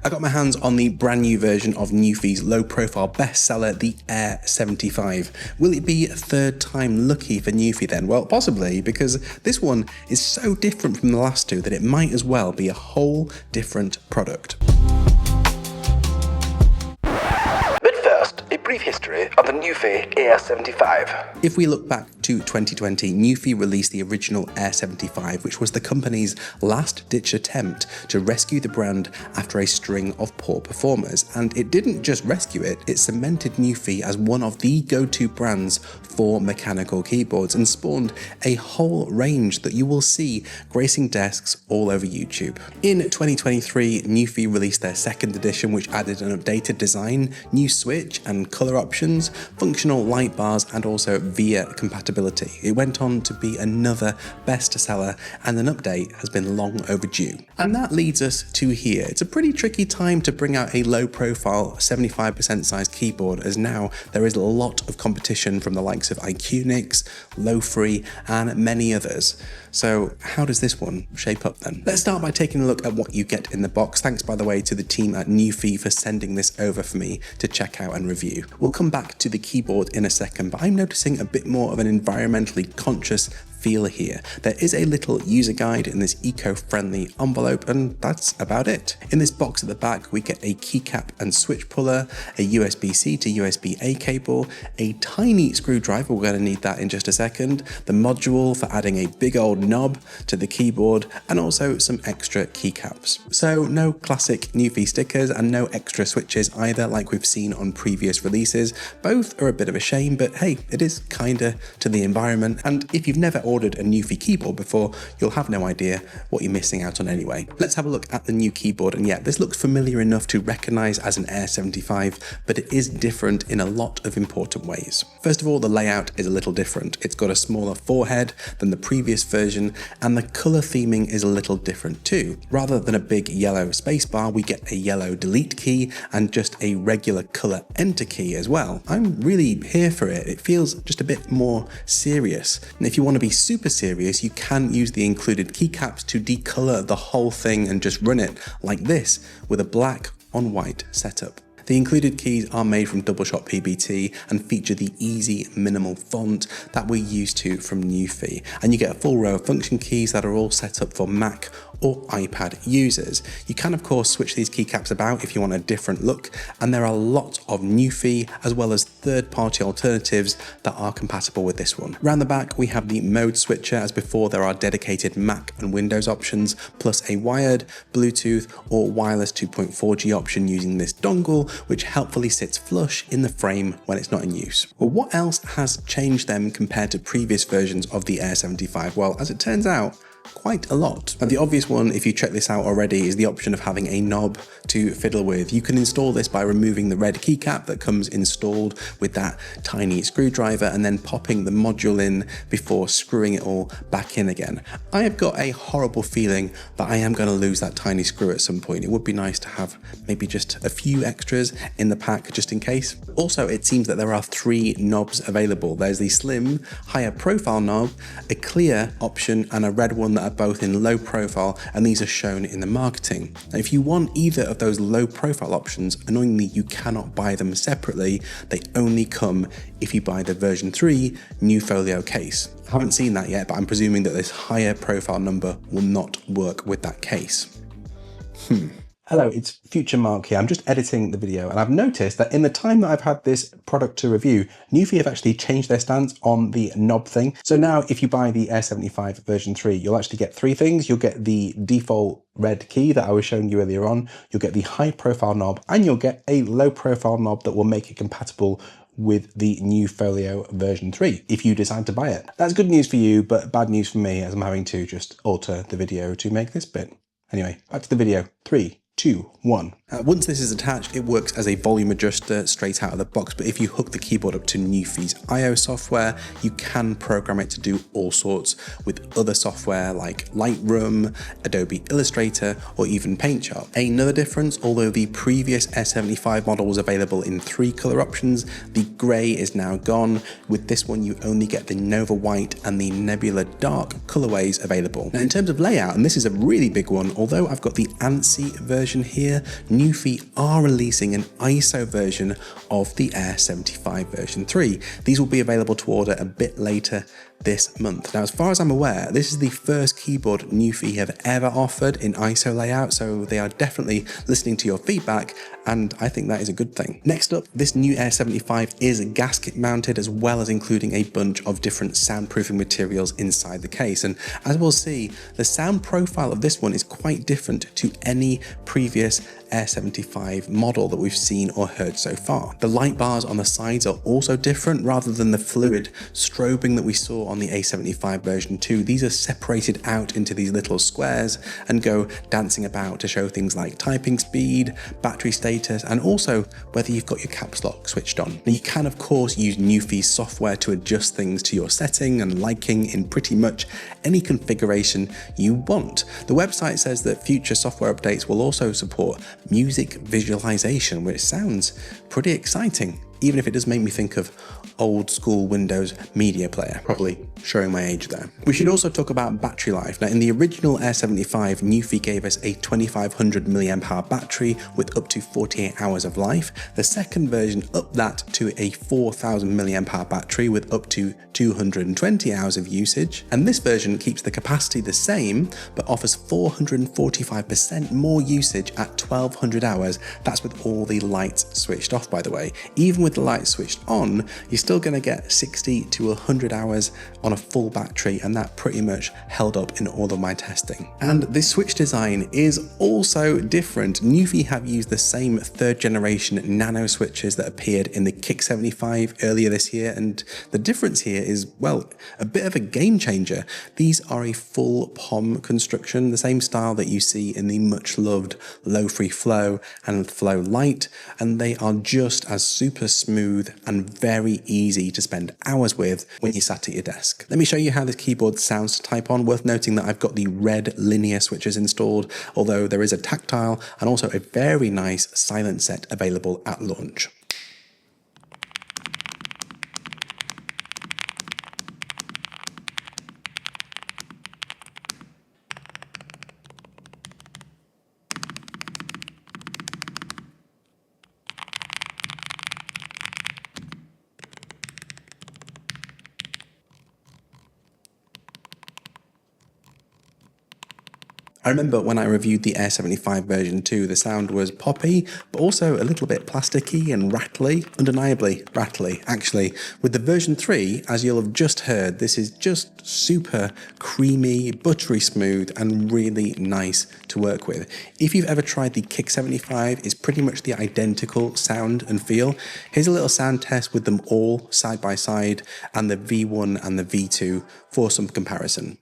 I got my hands on the brand new version of Nuphy's low-profile bestseller, the Air75. Will it be third time lucky for Nuphy then? Well, possibly, because this one is so different from the last two that it might as well be a whole different product. A brief history of the Nuphy Air75. If we look back to 2020, Nuphy released the original Air75, which was the company's last-ditch attempt to rescue the brand after a string of poor performers. And it didn't just rescue it, it cemented Nuphy as one of the go-to brands for mechanical keyboards and spawned a whole range that you will see gracing desks all over YouTube. In 2023, Nuphy released their second edition, which added an updated design, new switch and color options, functional light bars, and also VIA compatibility. It went on to be another bestseller, and an update has been long overdue. And that leads us to here. It's a pretty tricky time to bring out a low-profile 75% size keyboard, as now there is a lot of competition from the likes of iQnix, Lo-Free, and many others. So how does this one shape up then? Let's start by taking a look at what you get in the box. Thanks, by the way, to the team at Nuphy for sending this over for me to check out and review. We'll come back to the keyboard in a second, but I'm noticing a bit more of an environmentally conscious feel here. There is a little user guide in this eco-friendly envelope, and that's about it. In this box at the back, we get a keycap and switch puller, a USB-C to USB-A cable, a tiny screwdriver, we're going to need that in just a second, the module for adding a big old knob to the keyboard, and also some extra keycaps. So no classic Nuphy stickers and no extra switches either, like we've seen on previous releases. Both are a bit of a shame, but hey, it is kinda to the environment, and if you've never ordered a Nuphy keyboard before, you'll have no idea what you're missing out on anyway. Let's have a look at the new keyboard, and yeah, this looks familiar enough to recognize as an Air75, but it is different in a lot of important ways. First of all, the layout is a little different. It's got a smaller forehead than the previous version, and the color theming is a little different too. Rather than a big yellow spacebar, we get a yellow delete key and just a regular color enter key as well. I'm really here for it. It feels just a bit more serious. And if you want to be super serious, you can use the included keycaps to decolor the whole thing and just run it like this with a black on white setup. The included keys are made from double shot PBT and feature the easy minimal font that we're used to from Nuphy. And you get a full row of function keys that are all set up for Mac or iPad users. You can of course switch these keycaps about if you want a different look, and there are lots of Nuphy as well as third-party alternatives that are compatible with this one. Around the back we have the mode switcher. As before, there are dedicated Mac and Windows options, plus a wired, Bluetooth or wireless 2.4G option using this dongle, which helpfully sits flush in the frame when it's not in use. Well, what else has changed then compared to previous versions of the Air75? Well, as it turns out, quite a lot. And the obvious one, if you check this out already, is the option of having a knob to fiddle with. You can install this by removing the red keycap that comes installed with that tiny screwdriver and then popping the module in before screwing it all back in again. I have got a horrible feeling that I am going to lose that tiny screw at some point. It would be nice to have maybe just a few extras in the pack just in case. Also, it seems that there are 3 knobs available. There's the slim, higher profile knob, a clear option, and a red one that are both in low profile, and these are shown in the marketing. Now, if you want either of those low profile options, annoyingly you cannot buy them separately. They only come if you buy the version 3 new folio case. I haven't seen that yet, but I'm presuming that this higher profile number will not work with that case. Hello, it's Future Mark here. I'm just editing the video, and I've noticed that in the time that I've had this product to review, Nuphy have actually changed their stance on the knob thing. So now if you buy the Air75 version 3, you'll actually get 3 things. You'll get the default red key that I was showing you earlier on, you'll get the high profile knob, and you'll get a low profile knob that will make it compatible with the new Folio version 3 if you decide to buy it. That's good news for you, but bad news for me as I'm having to just alter the video to make this bit. Anyway, back to the video. 3, 2, 1. Once this is attached, it works as a volume adjuster straight out of the box, but if you hook the keyboard up to Nuphy's I/O software, you can program it to do all sorts with other software like Lightroom, Adobe Illustrator, or even Paint Shop. Another difference, although the previous S75 model was available in 3 color options, the grey is now gone. With this one, you only get the Nova White and the Nebula Dark colorways available. Now, in terms of layout, and this is a really big one, although I've got the ANSI version version here, Nuphy are releasing an ISO version of the Air75 version 3. These will be available to order a bit later this month. Now, as far as I'm aware, this is the first keyboard Nuphy have ever offered in ISO layout, so they are definitely listening to your feedback, and I think that is a good thing. Next up, this new Air75 is gasket mounted, as well as including a bunch of different soundproofing materials inside the case, and as we'll see, the sound profile of this one is quite different to any previous Air75 model that we've seen or heard so far. The light bars on the sides are also different. Rather than the fluid strobing that we saw on the A75 version 2, these are separated out into these little squares and go dancing about to show things like typing speed, battery status, and also whether you've got your caps lock switched on. Now, you can of course use Nuphy's software to adjust things to your setting and liking in pretty much any configuration you want. The website says that future software updates will also support music visualization, which sounds pretty exciting, even if it does make me think of old school Windows media player, probably showing my age there. We should also talk about battery life. Now, in the original Air75, Nuphy gave us a 2500 mAh battery with up to 48 hours of life. The second version upped that to a 4000 mAh battery with up to 220 hours of usage. And this version keeps the capacity the same, but offers 445% more usage at 1200 hours. That's with all the lights switched off, by the way. Even with the lights switched on, you're still going to get 60 to 100 hours on a full battery, and that pretty much held up in all of my testing. And this switch design is also different. Nuphy have used the same third generation nano switches that appeared in the Kick 75 earlier this year, and the difference here is, well, a bit of a game changer. These are a full POM construction, the same style that you see in the much loved Low Free Flow and Flow Lite, and they are just as super smooth and very easy to spend hours with when you sat at your desk. Let me show you how this keyboard sounds to type on. Worth noting that I've got the red linear switches installed, although there is a tactile and also a very nice silent set available at launch. I remember when I reviewed the Air75 version 2, the sound was poppy, but also a little bit plasticky and rattly, undeniably rattly, actually. With the version 3, as you'll have just heard, this is just super creamy, buttery smooth, and really nice to work with. If you've ever tried the Kick 75, it's pretty much the identical sound and feel. Here's a little sound test with them all side by side, and the V1 and the V2 for some comparison.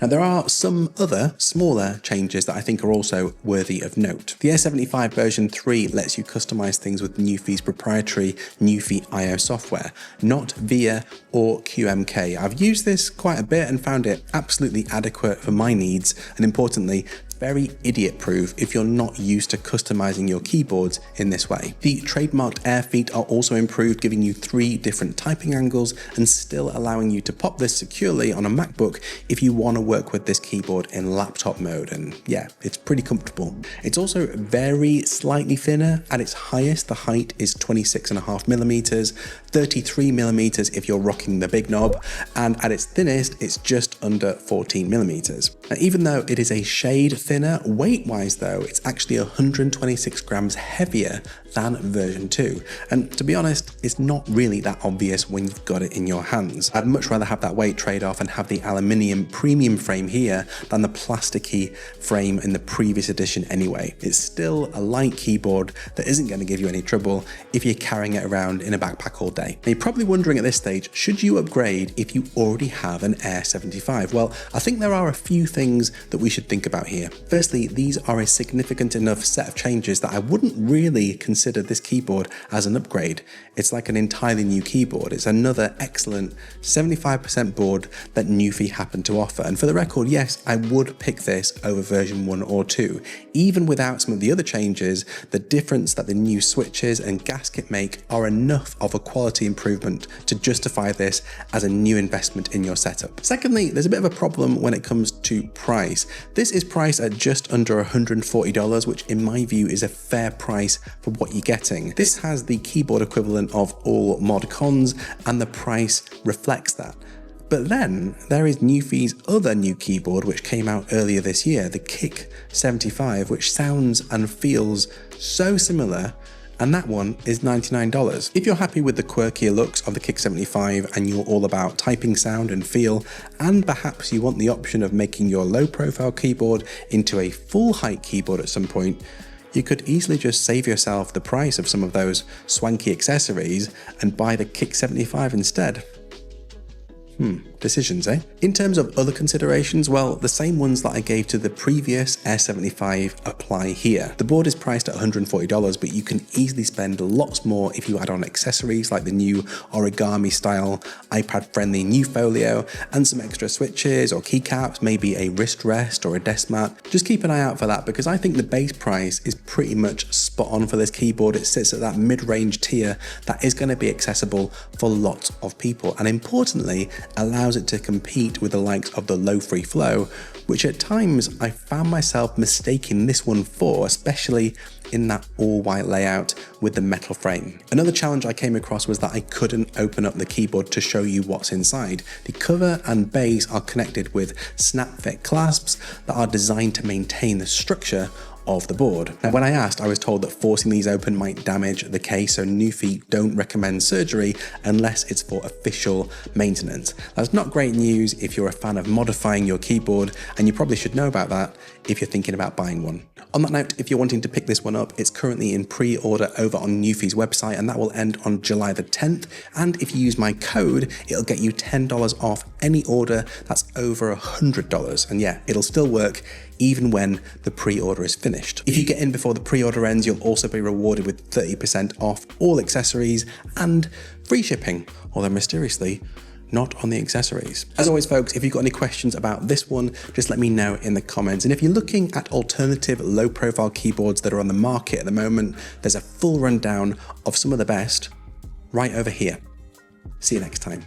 Now, there are some other smaller changes that I think are also worthy of note. The Air75 version 3 lets you customize things with Nuphy's proprietary Nuphy IO software, not VIA or QMK. I've used this quite a bit and found it absolutely adequate for my needs, and importantly, very idiot-proof if you're not used to customizing your keyboards in this way. The trademarked air feet are also improved, giving you 3 different typing angles and still allowing you to pop this securely on a MacBook if you want to work with this keyboard in laptop mode, and yeah, it's pretty comfortable. It's also very slightly thinner. At its highest, the height is 26.5 millimeters, 33 millimeters if you're rocking the big knob, and at its thinnest, it's just under 14 millimeters. Now, even though it is a shade thinner. Weight-wise though, it's actually 126 grams heavier than version 2. And to be honest, it's not really that obvious when you've got it in your hands. I'd much rather have that weight trade-off and have the aluminium premium frame here than the plasticky frame in the previous edition anyway. It's still a light keyboard that isn't going to give you any trouble if you're carrying it around in a backpack all day. Now, you're probably wondering at this stage, should you upgrade if you already have an Air 75? Well, I think there are a few things that we should think about here. Firstly, these are a significant enough set of changes that I wouldn't really consider this keyboard as an upgrade. It's like an entirely new keyboard. It's another excellent 75% board that Nuphy happened to offer. And for the record, yes, I would pick this over version 1 or 2. Even without some of the other changes, the difference that the new switches and gasket make are enough of a quality improvement to justify this as a new investment in your setup. Secondly, there's a bit of a problem when it comes to price. This is priced at just under $140, which in my view is a fair price for what you're getting. This has the keyboard equivalent of all mod cons, and the price reflects that. But then there is Nuphy's other new keyboard, which came out earlier this year, the Kick 75, which sounds and feels so similar, and that one is $99. If you're happy with the quirkier looks of the Kick 75 and you're all about typing sound and feel, and perhaps you want the option of making your low profile keyboard into a full height keyboard at some point, you could easily just save yourself the price of some of those swanky accessories and buy the Kick 75 instead. Decisions, eh? In terms of other considerations, well, the same ones that I gave to the previous Air 75 apply here. The board is priced at $140, but you can easily spend lots more if you add on accessories like the new origami style, iPad friendly new folio, and some extra switches or keycaps, maybe a wrist rest or a desk mat. Just keep an eye out for that, because I think the base price is pretty much spot on for this keyboard. It sits at that mid-range tier that is going to be accessible for lots of people, and importantly, allows it to compete with the likes of the low free flow, which at times I found myself mistaking this one for, especially in that all white layout with the metal frame. Another challenge I came across was that I couldn't open up the keyboard to show you what's inside. The cover and base are connected with snap fit clasps that are designed to maintain the structure of the board. Now, when I asked, I was told that forcing these open might damage the case, so Nuphy don't recommend surgery unless it's for official maintenance. That's not great news if you're a fan of modifying your keyboard, and you probably should know about that if you're thinking about buying one. On that note, if you're wanting to pick this one up, it's currently in pre-order over on Nuphy's website, and that will end on July the 10th. And if you use my code, it'll get you $10 off any order that's over $100. And yeah, it'll still work even when the pre-order is finished. If you get in before the pre-order ends, you'll also be rewarded with 30% off all accessories and free shipping, although mysteriously, not on the accessories. As always, folks, if you've got any questions about this one, just let me know in the comments. And if you're looking at alternative low profile keyboards that are on the market at the moment, there's a full rundown of some of the best right over here. See you next time.